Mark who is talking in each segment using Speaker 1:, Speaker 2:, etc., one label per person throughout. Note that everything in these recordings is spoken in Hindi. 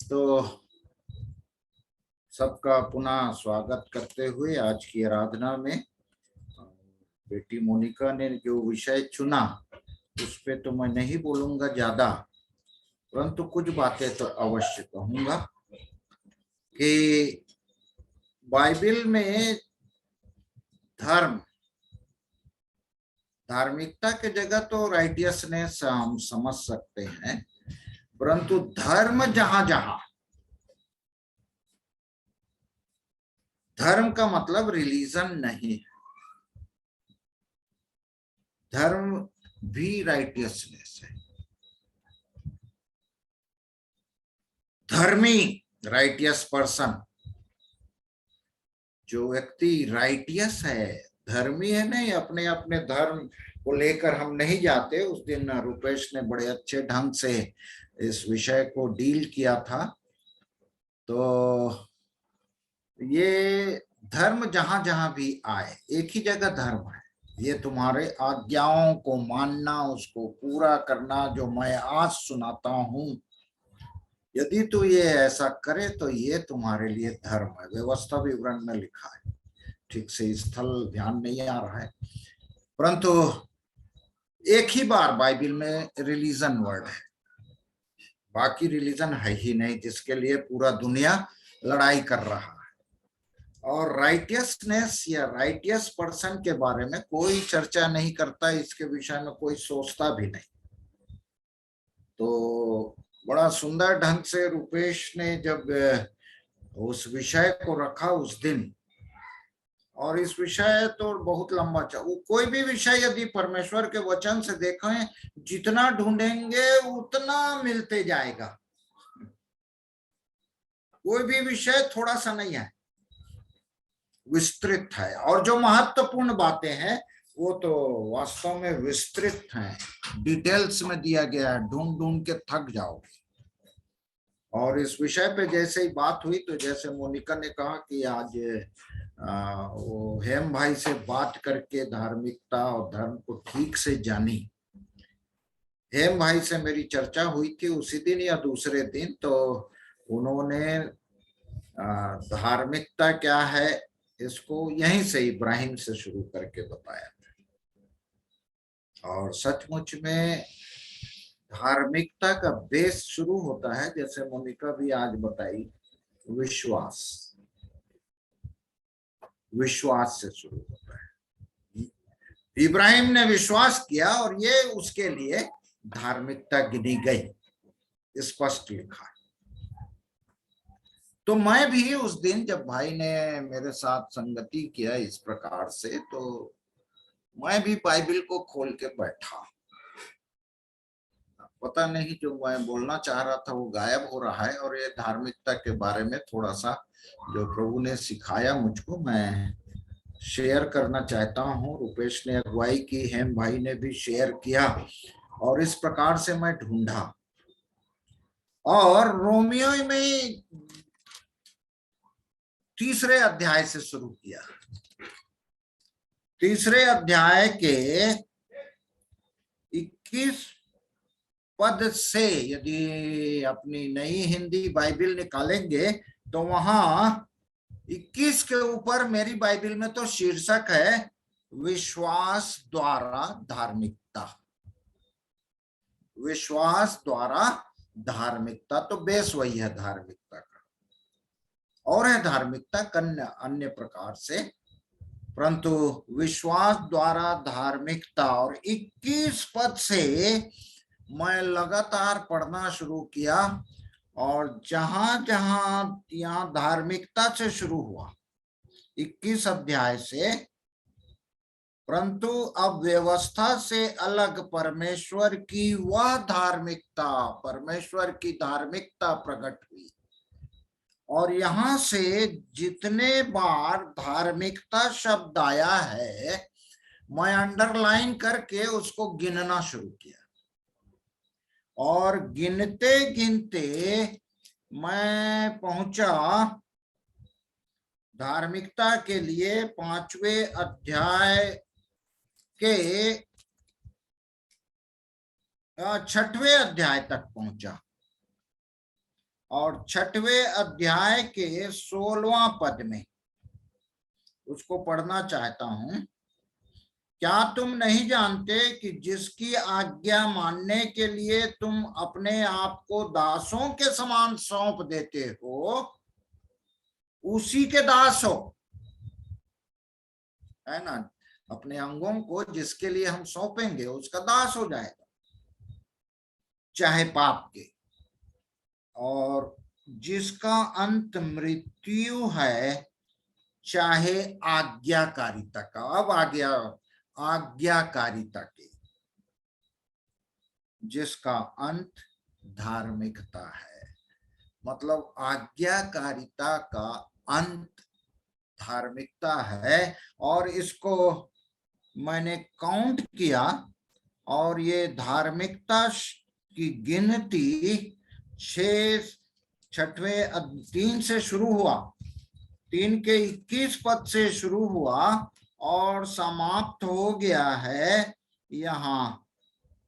Speaker 1: तो सबका पुनः स्वागत करते हुए आज की आराधना में बेटी मोनिका ने जो विषय चुना उस पे तो मैं नहीं बोलूंगा ज्यादा, परंतु कुछ बातें तो अवश्य कहूंगा कि बाइबल में धार्मिकता के जगह तो राइटियसनेस हम समझ सकते हैं, परंतु धर्म जहां जहां, धर्म का मतलब रिलीजन नहीं है, धर्म भी राइटियसनेस है। धर्मी राइटियस पर्सन, जो व्यक्ति राइटियस है, धर्मी है नहीं, अपने अपने धर्म को लेकर हम नहीं जाते। उस दिन रुपेश ने बड़े अच्छे ढंग से इस विषय को डील किया था। तो ये धर्म जहां जहां भी आए, एक ही जगह धर्म है, ये तुम्हारे आज्ञाओं को मानना, उसको पूरा करना, जो मैं आज सुनाता हूं, यदि तू ये ऐसा करे तो ये तुम्हारे लिए धर्म है। व्यवस्था विवरण में लिखा है, ठीक से स्थल ध्यान नहीं आ रहा है, परंतु एक ही बार बाइबल में रिलीजन वर्ड है, बाकी रिलीजन है ही नहीं जिसके लिए पूरा दुनिया लड़ाई कर रहा है। और राइटियसनेस या राइटियस पर्सन के बारे में कोई चर्चा नहीं करता, इसके विषय में कोई सोचता भी नहीं। तो बड़ा सुंदर ढंग से रुपेश ने जब उस विषय को रखा उस दिन, और इस विषय तो बहुत लंबा वो कोई भी विषय यदि परमेश्वर के वचन से देखें, जितना ढूंढेंगे उतना मिलते जाएगा। कोई भी विषय थोड़ा सा नहीं है, विस्तृत है, और जो महत्वपूर्ण बातें हैं वो तो वास्तव में विस्तृत हैं, डिटेल्स में दिया गया है, ढूंढ ढूंढ के थक जाओगे। और इस विषय पे जैसे ही बात हुई तो जैसे मोनिका ने कहा कि आज वो हेम भाई से बात करके धार्मिकता और धर्म को ठीक से जानी। हेम भाई से मेरी चर्चा हुई थी उसी दिन या दूसरे दिन, तो उन्होंने धार्मिकता क्या है इसको यहीं से इब्राहिम से शुरू करके बताया था। और सचमुच में धार्मिकता का बेस शुरू होता है, जैसे मोनिका भी आज बताई, विश्वास से शुरू होता है। इब्राहिम ने विश्वास किया और ये उसके लिए धार्मिकता गिनी गई, स्पष्ट लिखा है। तो मैं भी उस दिन जब भाई ने मेरे साथ संगति किया इस प्रकार से, तो मैं भी बाइबल को खोल के बैठा। पता नहीं जो मैं बोलना चाह रहा था वो गायब हो रहा है, और ये धार्मिकता के बारे में थोड़ा सा जो प्रभु ने सिखाया मुझको, मैं शेयर करना चाहता हूँ। रुपेश ने अगुवाई की, हेम भाई ने भी शेयर किया, और इस प्रकार से मैं ढूंढा और रोमियो में 3 अध्याय से शुरू किया। 3 अध्याय के 21 पद से यदि अपनी नई हिंदी बाइबल निकालेंगे तो वहां 21 के ऊपर मेरी बाइबल में तो शीर्षक है विश्वास द्वारा धार्मिकता। विश्वास द्वारा धार्मिकता, तो बेस वही है धार्मिकता का, और है धार्मिकता अन्य प्रकार से, परंतु विश्वास द्वारा धार्मिकता। और 21 पद से मैं लगातार पढ़ना शुरू किया, और जहां जहां यहाँ धार्मिकता से शुरू हुआ 21 अध्याय से, परंतु अब व्यवस्था से अलग परमेश्वर की वह धार्मिकता, परमेश्वर की धार्मिकता प्रकट हुई। और यहां से जितने बार धार्मिकता शब्द आया है, मैं अंडरलाइन करके उसको गिनना शुरू किया, और गिनते गिनते मैं पहुंचा धार्मिकता के लिए 5वें अध्याय के 6वें अध्याय तक पहुंचा। और 6वें अध्याय के 16वां पद में उसको पढ़ना चाहता हूं। क्या तुम नहीं जानते कि जिसकी आज्ञा मानने के लिए तुम अपने आप को दासों के समान सौंप देते हो, उसी के दास हो, है ना। अपने अंगों को जिसके लिए हम सौंपेंगे उसका दास हो जाएगा, चाहे पाप के। और जिसका अंत मृत्यु है, चाहे आज्ञाकारिता का। अब आज्ञाकारिता के, जिसका अंत धार्मिकता है। मतलब आज्ञाकारिता का अंत धार्मिकता है। और इसको मैंने काउंट किया, और ये धार्मिकता की गिनती 3 से शुरू हुआ, 3 के 21 पद से शुरू हुआ और समाप्त हो गया है यहाँ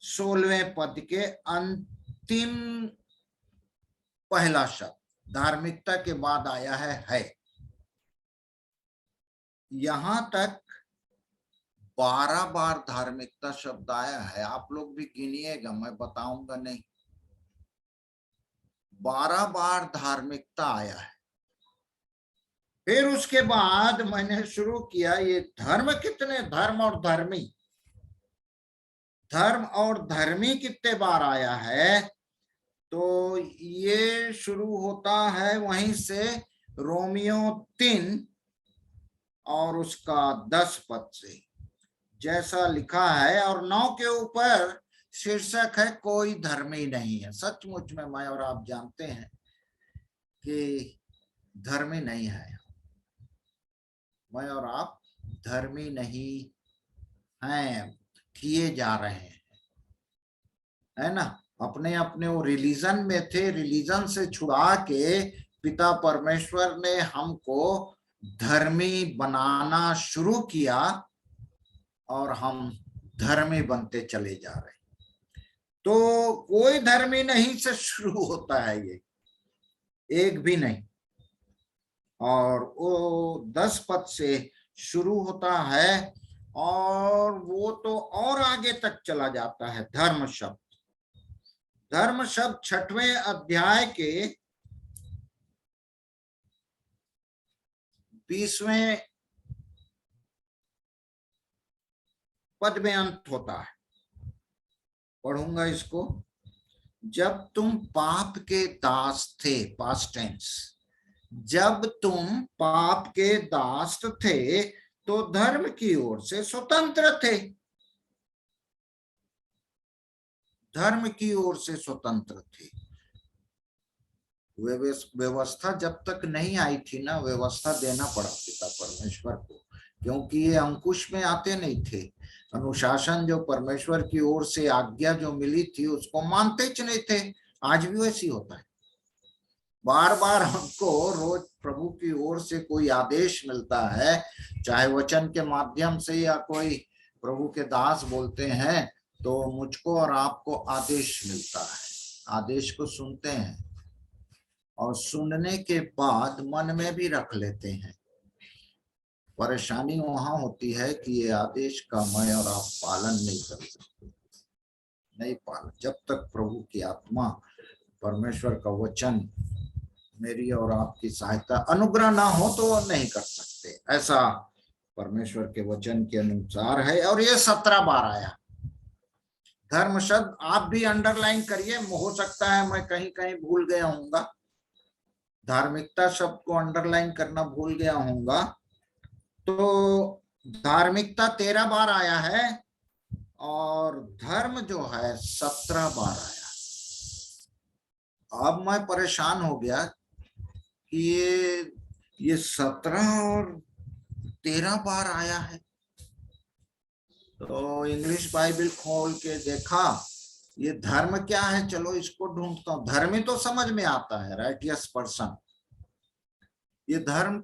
Speaker 1: 16वें पद के अंतिम पहला शब्द। धार्मिकता के बाद आया है। यहां तक 12 बार धार्मिकता शब्द आया है। आप लोग भी गिनिएगा, मैं बताऊंगा नहीं। 12 बार धार्मिकता आया है। फिर उसके बाद मैंने शुरू किया, ये धर्म कितने, धर्म और धर्मी, धर्म और धर्मी कितने बार आया है। तो ये शुरू होता है वहीं से रोमियो 3 और उसका 10 पद से, जैसा लिखा है। और 9 के ऊपर शीर्षक है कोई धर्मी नहीं है। सचमुच में मैं और आप जानते हैं कि धर्मी नहीं है। मैं और आप धर्मी नहीं हैं, किए जा रहे हैं, है ना। अपने अपने वो रिलीजन में थे, रिलीजन से छुड़ा के पिता परमेश्वर ने हमको धर्मी बनाना शुरू किया और हम धर्मी बनते चले जा रहे हैं। तो कोई धर्मी नहीं से शुरू होता है, ये एक भी नहीं। और वो 10 पद से शुरू होता है और वो तो और आगे तक चला जाता है। धर्म शब्द 6वें अध्याय के 20वें पद में अंत होता है। पढ़ूंगा इसको। जब तुम पाप के दास थे, पास्ट टेंस, जब तुम पाप के दास थे तो धर्म की ओर से स्वतंत्र थे। धर्म की ओर से स्वतंत्र थे। व्यवस्था जब तक नहीं आई थी ना, व्यवस्था देना पड़ा पिता परमेश्वर को, क्योंकि ये अंकुश में आते नहीं थे। अनुशासन जो परमेश्वर की ओर से आज्ञा जो मिली थी उसको मानते ही नहीं थे। आज भी वैसी होता है। बार बार हमको रोज प्रभु की ओर से कोई आदेश मिलता है, चाहे वचन के माध्यम से या कोई प्रभु के दास बोलते हैं, तो मुझको और आपको आदेश मिलता है। आदेश को सुनते हैं और सुनने के बाद मन में भी रख लेते हैं। परेशानी वहां होती है कि ये आदेश का मैं और आप पालन नहीं कर सकते, नहीं पालन। जब तक प्रभु की आत्मा, परमेश्वर का वचन मेरी और आपकी सहायता, अनुग्रह ना हो तो नहीं कर सकते। ऐसा परमेश्वर के वचन के अनुसार है। और ये 17 बार आया धर्म शब्द। आप भी अंडरलाइन करिए, हो सकता है मैं कहीं कहीं भूल गया हूँगा, धार्मिकता शब्द को अंडरलाइन करना भूल गया हूँगा। तो धार्मिकता 13 बार आया है और धर्म जो है 17 बार आया। अब मैं परेशान हो गया कि ये 17 और 13 बार आया है। तो इंग्लिश बाइबल खोल के देखा, ये धर्म क्या है, चलो इसको ढूंढता हूँ। धर्मी तो समझ में आता है, राइटियस पर्सन। ये धर्म,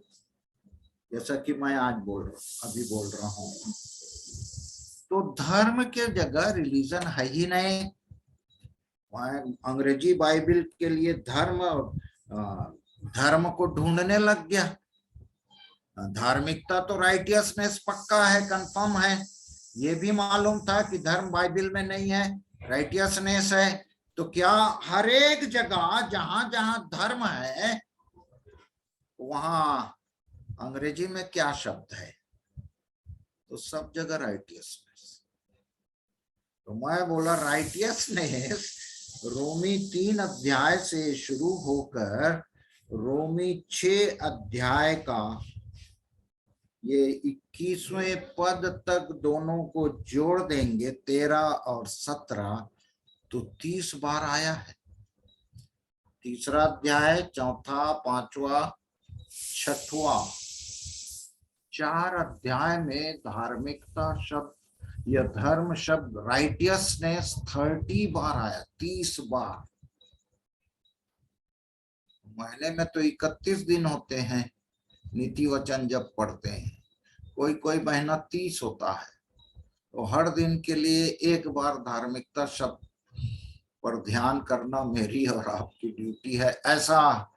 Speaker 1: जैसा कि मैं आज अभी बोल रहा हूँ, तो धर्म के जगह रिलीजन है ही नहीं। मैं अंग्रेजी बाइबल के लिए धर्म को ढूंढने लग गया। धार्मिकता तो राइटियसनेस पक्का है, कंफर्म है, ये भी मालूम था कि धर्म बाइबल में नहीं है, राइटियसनेस है। तो क्या हर एक जगह जहां जहां धर्म है वहां अंग्रेजी में क्या शब्द है? तो सब जगह राइटियसनेस। तो मैं बोला राइटियसनेस रोमी 3 अध्याय से शुरू होकर रोमी 6 अध्याय का ये 21वें पद तक दोनों को जोड़ देंगे, 13 और 17, तो 30 बार आया है। तीसरा अध्याय, चौथा, पांचवा, छठवां, 4 अध्याय में धार्मिकता शब्द या धर्म शब्द राइटियसनेस 30 बार आया, 30 बार। महीने में तो 31 दिन होते हैं नीति वचन जब पढ़ते हैं, कोई कोई महीना 30 होता है। तो हर दिन के लिए एक बार धार्मिकता शब्द पर ध्यान करना मेरी और आपकी ड्यूटी है, ऐसा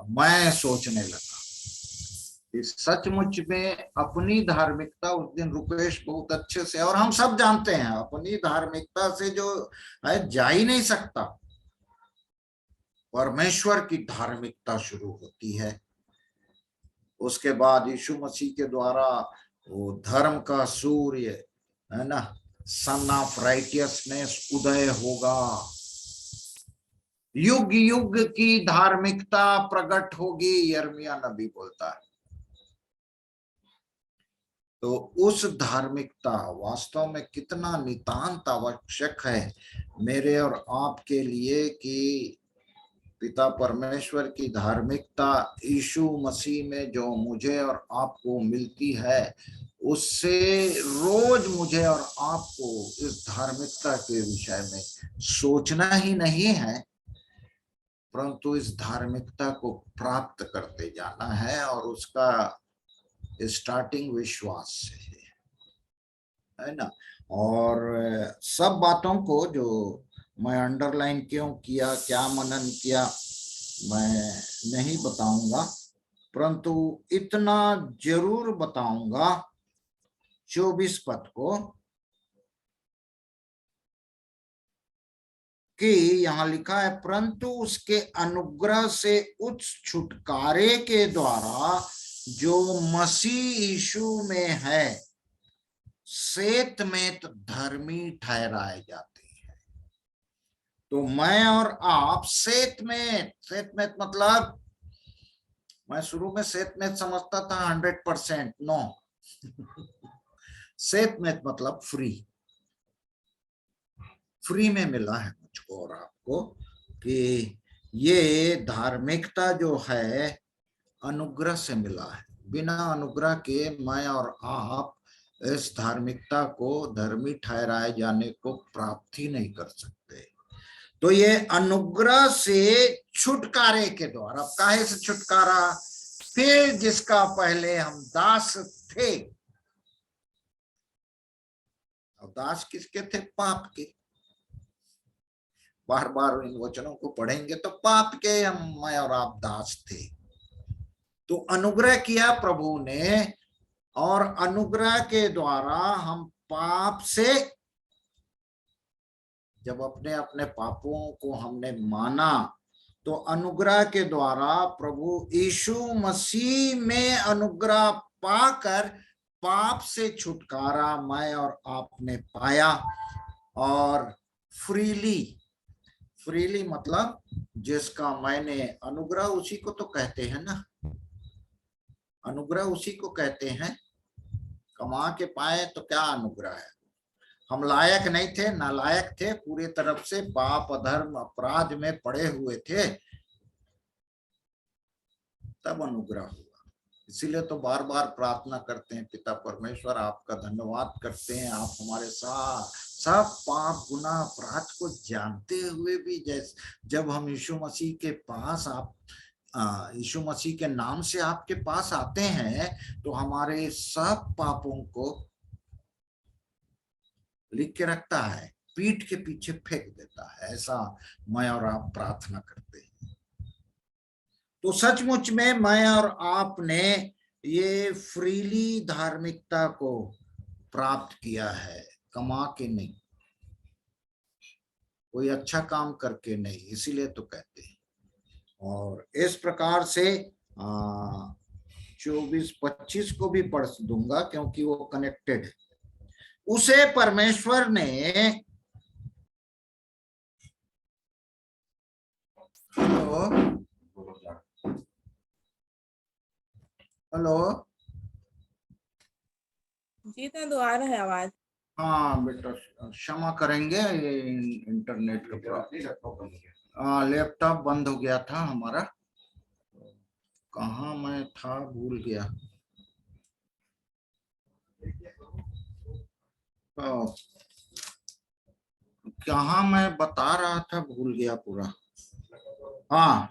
Speaker 1: मैं सोचने लगा। इस सचमुच में अपनी धार्मिकता उस दिन रुपेश बहुत अच्छे से, और हम सब जानते हैं अपनी धार्मिकता से जो है जा ही नहीं सकता। परमेश्वर की धार्मिकता शुरू होती है, उसके बाद यीशु मसीह के द्वारा वो धर्म का सूर्य है ना, सन ऑफ राइटियसनेस उदय होगा, युग युग की धार्मिकता प्रकट होगी, यिर्मयाह नबी बोलता है। तो उस धार्मिकता वास्तव में कितना नितांत आवश्यक है मेरे और आपके लिए कि पिता परमेश्वर की धार्मिकता यीशु मसीह में जो मुझे और आपको मिलती है, उससे रोज मुझे और आपको इस धार्मिकता के विषय में सोचना ही नहीं है, परंतु इस धार्मिकता को प्राप्त करते जाना है। और उसका स्टार्टिंग विश्वास से है ना। और सब बातों को जो मैं अंडरलाइन क्यों किया, क्या मनन किया, मैं नहीं बताऊंगा, परंतु इतना जरूर बताऊंगा 24 पद को कि यहां लिखा है, परंतु उसके अनुग्रह से उस छुटकारे के द्वारा जो मसीह यीशु में है सेत में धर्मी ठहराए जाते हैं। तो मैं और आप सेत में मतलब मैं शुरू में सेत में समझता था 100%, नो सेत में मतलब फ्री में मिला है मुझको और आपको कि ये धार्मिकता जो है अनुग्रह से मिला है। बिना अनुग्रह के मैं और आप इस धार्मिकता को धर्मी ठहराए जाने को प्राप्त ही नहीं कर सकते। तो ये अनुग्रह से छुटकारे के द्वारा, काहे से छुटकारा? फिर जिसका पहले हम दास थे। और दास किसके थे? पाप के। बार बार इन वचनों को पढ़ेंगे तो पाप के हम, मैं और आप दास थे। तो अनुग्रह किया प्रभु ने, और अनुग्रह के द्वारा हम पाप से, जब अपने अपने पापों को हमने माना, तो अनुग्रह के द्वारा प्रभु यीशु मसीह में अनुग्रह पाकर पाप से छुटकारा मैं और आपने पाया। और फ्रीली मतलब जिसका मैंने, अनुग्रह उसी को तो कहते हैं ना, अनुग्रह उसी को कहते हैं। कमा के पाए तो क्या अनुग्रह है? हम लायक नहीं थे, नालायक थे, पूरी तरफ से पाप अधर्म अपराध में पड़े हुए थे, तब अनुग्रह हुआ। इसीलिए तो बार बार प्रार्थना करते हैं, पिता परमेश्वर आपका धन्यवाद करते हैं, आप हमारे साथ सब पाप गुनाह अपराध को जानते हुए भी, जैसे जब हम यीशु मसीह के पास, आप यीशु मसीह के नाम से आपके पास आते हैं, तो हमारे सब पापों को लिख के रखता है, पीठ के पीछे फेंक देता है, ऐसा मैं और आप प्रार्थना करते हैं। तो सचमुच में मैं और आपने ये फ्रीली धार्मिकता को प्राप्त किया है, कमा के नहीं, कोई अच्छा काम करके नहीं, इसीलिए तो कहते हैं। और इस प्रकार से 24-25 को भी पढ़ दूंगा क्योंकि वो कनेक्टेड है। उसे परमेश्वर ने, हेलो हेलो,
Speaker 2: जी तो आ रहा है आवाज।
Speaker 1: हाँ बेटा क्षमा करेंगे, ये इंटरनेट का प्रॉब्लम, लैपटॉप बंद हो गया था हमारा, कहाँ मैं था भूल गया। तो कहाँ मैं बता रहा था भूल गया पूरा। हाँ,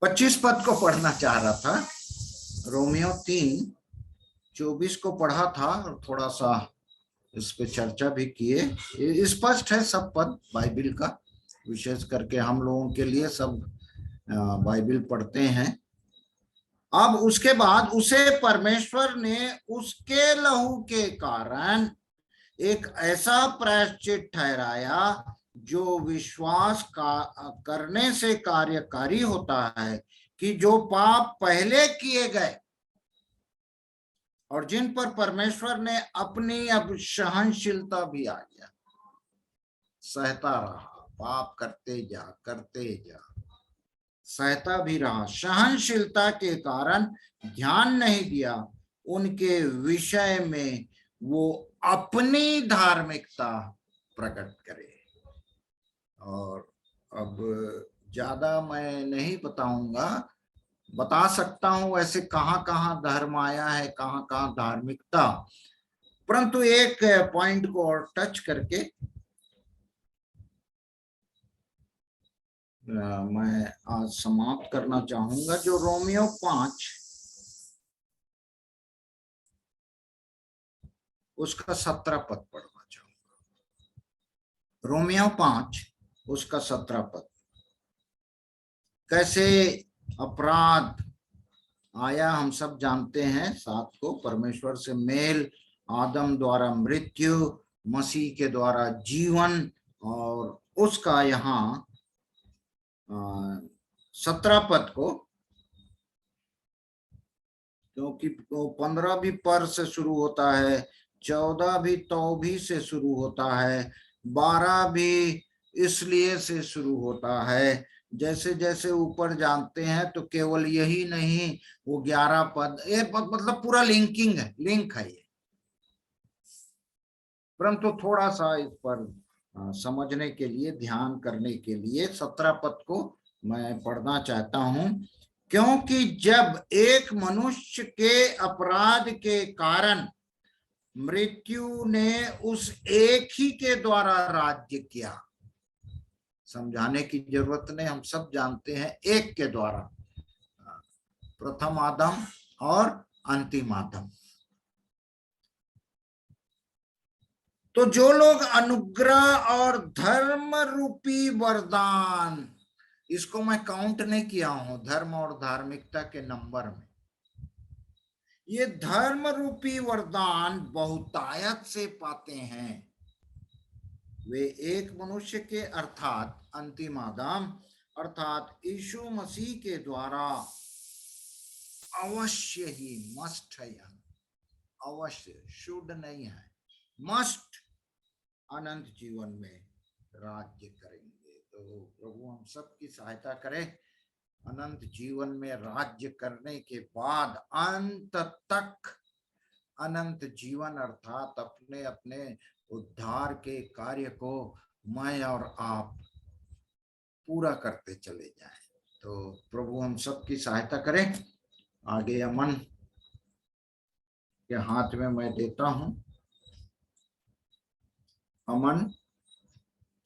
Speaker 1: 25 पद को पढ़ना चाह रहा था, रोमियो 3:24 को पढ़ा था और थोड़ा सा इस पे चर्चा भी किए। स्पष्ट है सब पद बाइबिल का, विशेष करके हम लोगों के लिए सब बाइबिल पढ़ते हैं। अब उसके बाद उसे परमेश्वर ने उसके लहू के कारण एक ऐसा प्रायश्चित ठहराया जो विश्वास का करने से कार्यकारी होता है, कि जो पाप पहले किए गए और जिन पर परमेश्वर ने अपनी अब सहनशीलता भी आ गया, सहता रहा, पाप करते जा सहता भी रहा, सहनशीलता के कारण ध्यान नहीं दिया उनके विषय में वो अपनी धार्मिकता प्रकट करे। और अब ज्यादा मैं नहीं बताऊंगा, बता सकता हूं ऐसे कहाँ कहाँ धर्म आया है, कहाँ कहाँ धार्मिकता, परंतु एक पॉइंट को और टच करके मैं आज समाप्त करना चाहूंगा, जो रोमियो 5 उसका 17 पद पढ़ना चाहूंगा। रोमियो 5 उसका 17 पद, कैसे अपराध आया हम सब जानते हैं, 7 को परमेश्वर से मेल, आदम द्वारा मृत्यु, मसीह के द्वारा जीवन, और उसका यहाँ 17 पद को, क्योंकि 15 भी पर से शुरू होता है, 14 भी तो भी से शुरू होता है, 12 भी इसलिए से शुरू होता है। जैसे जैसे ऊपर जानते हैं तो केवल यही नहीं, वो 11 पद, ये मतलब पूरा लिंकिंग है, लिंक है ये, परंतु थोड़ा सा इस पर समझने के लिए, ध्यान करने के लिए 17 पद को मैं पढ़ना चाहता हूं। क्योंकि जब एक मनुष्य के अपराध के कारण मृत्यु ने उस एक ही के द्वारा राज्य किया, समझाने की जरूरत नहीं, हम सब जानते हैं, एक के द्वारा, प्रथम आदम और अंतिम आदम। तो जो लोग अनुग्रह और धर्म रूपी वरदान, इसको मैं काउंट नहीं किया हूं धर्म और धार्मिकता के नंबर में, ये धर्म रूपी वरदान बहुतायत से पाते हैं, वे एक मनुष्य के अर्थात अंतिम आदम अर्थात यीशु मसीह के द्वारा अवश्य ही, मस्ट है, अवश्य, शुड नहीं है, मस्ट अनंत जीवन में राज्य करेंगे। तो प्रभु हम सब की सहायता करें, अनंत जीवन में राज्य करने के बाद अंत तक अनंत जीवन अर्थात अपने अपने उद्धार के कार्य को मैं और आप पूरा करते चले जाएं। तो प्रभु हम सब की सहायता करें। आगे अमन के हाथ में मैं देता हूं। अमन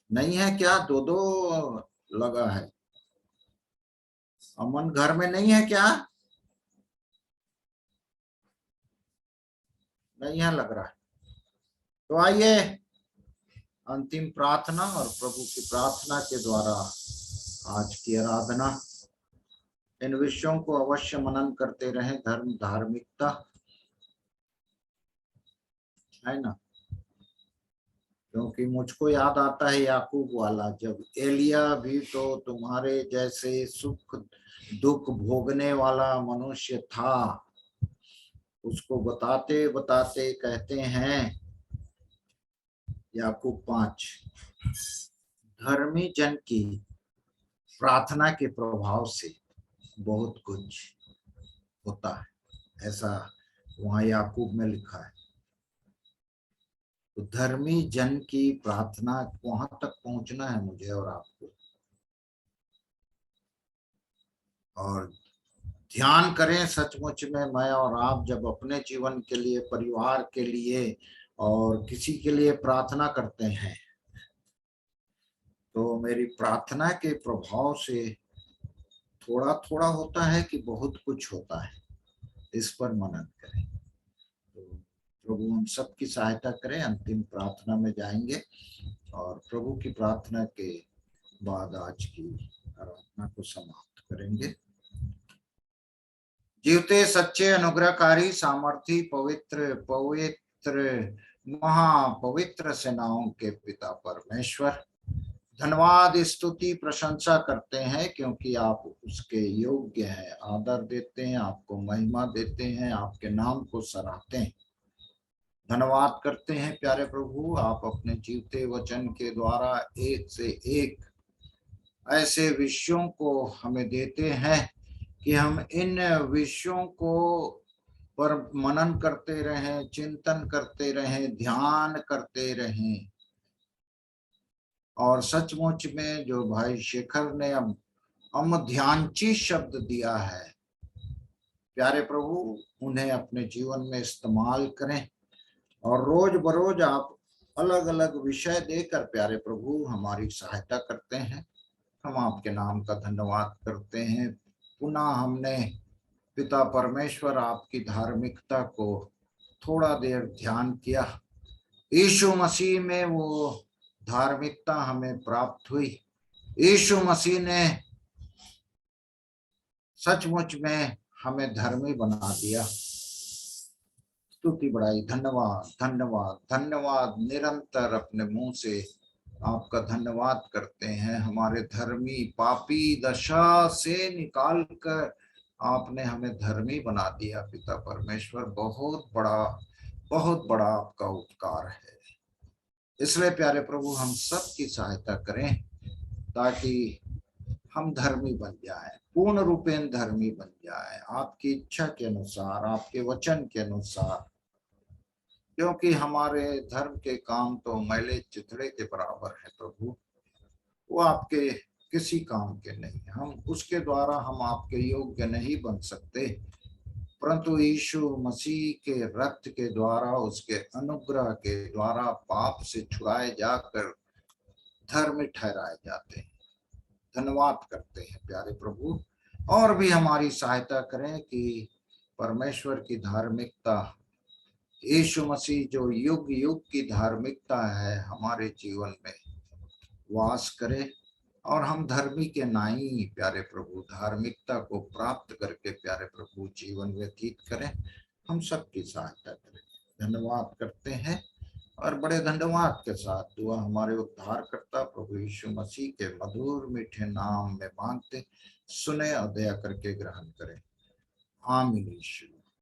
Speaker 1: नहीं है क्या? दो दो लगा है। अमन घर में नहीं है क्या? नहीं है लग रहा है। तो आइए अंतिम प्रार्थना और प्रभु की प्रार्थना के द्वारा आज की आराधना, इन विषयों को अवश्य मनन करते रहें। धर्म धार्मिकता है ना, क्योंकि मुझको याद आता है याकूब वाला, जब एलिया भी तो तुम्हारे जैसे सुख दुख भोगने वाला मनुष्य था, उसको बताते बताते कहते हैं याकूब 5, धर्मी जन की प्रार्थना के प्रभाव से बहुत कुछ होता है, ऐसा वहां याकूब में लिखा है। तो धर्मी जन की प्रार्थना, वहां तक पहुंचना है मुझे और आपको, और ध्यान करें सचमुच में मैं और आप जब अपने जीवन के लिए, परिवार के लिए और किसी के लिए प्रार्थना करते हैं, तो मेरी प्रार्थना के प्रभाव से थोड़ा थोड़ा होता है कि बहुत कुछ होता है, इस पर मनन करें। तो प्रभु हम सबकी सहायता करें। अंतिम प्रार्थना में जाएंगे और प्रभु की प्रार्थना के बाद आज की आराधना को समाप्त करेंगे। जीवते सच्चे अनुग्रहकारी सामर्थी पवित्र पवित्र महापवित्र सेनाओं के पिता परमेश्वर, धन्यवाद स्तुति प्रशंसा करते हैं क्योंकि आप उसके योग्य हैं। आदर देते हैं, आपको महिमा देते हैं, आपके नाम को सराहते हैं। धन्यवाद करते हैं प्यारे प्रभु, आप अपने जीवते वचन के द्वारा एक से एक ऐसे विषयों को हमें देते हैं कि हम इन विषयों को पर मनन करते रहें, चिंतन करते रहें, ध्यान करते रहें। और सचमुच में जो भाई शेखर ने अमध्यांची शब्द दिया है, प्यारे प्रभु उन्हें अपने जीवन में इस्तेमाल करें और रोज बरोज आप अलग अलग विषय देकर प्यारे प्रभु हमारी सहायता करते हैं। हम आपके नाम का धन्यवाद करते हैं। पुनः हमने पिता परमेश्वर आपकी धार्मिकता को थोड़ा देर ध्यान किया। यीशु मसीह में वो धार्मिकता हमें प्राप्त हुई। यीशु मसीह ने सचमुच में हमें धर्मी बना दिया। स्तुति बढ़ाई, धन्यवाद धन्यवाद धन्यवाद। निरंतर अपने मुंह से आपका धन्यवाद करते हैं। हमारे धर्मी पापी दशा से निकाल कर आपने हमें धर्मी बना दिया। पिता परमेश्वर, बहुत बड़ा आपका उपकार है। इसलिए प्यारे प्रभु हम सब की सहायता करें ताकि हम धर्मी बन जाएं, पूर्ण रूपेण धर्मी बन जाएं, आपकी इच्छा के अनुसार, आपके वचन के अनुसार। क्योंकि हमारे धर्म के काम तो मैले चिथड़े के बराबर है प्रभु, वो आपके किसी काम के नहीं। हम उसके द्वारा हम आपके योग्य नहीं बन सकते, परंतु यीशु मसीह के रक्त के द्वारा, उसके अनुग्रह के द्वारा पाप से छुड़ाए जाकर धर्म ठहराए जाते हैं। धन्यवाद करते हैं प्यारे प्रभु, और भी हमारी सहायता करें कि परमेश्वर की धार्मिकता, यीशु मसीह जो युग युग की धार्मिकता है, हमारे जीवन में वास करे और हम धर्मी के नाई प्यारे प्रभु धार्मिकता को प्राप्त करके प्यारे प्रभु जीवन व्यतीत करें। हम सबकी सहायता करें। धन्यवाद करते हैं और बड़े धन्यवाद के साथ दुआ हमारे उद्धारकर्ता प्रभु यीशु मसीह के मधुर मीठे नाम में मांगते, सुने और दया करके ग्रहण करें। आमीन। यीशु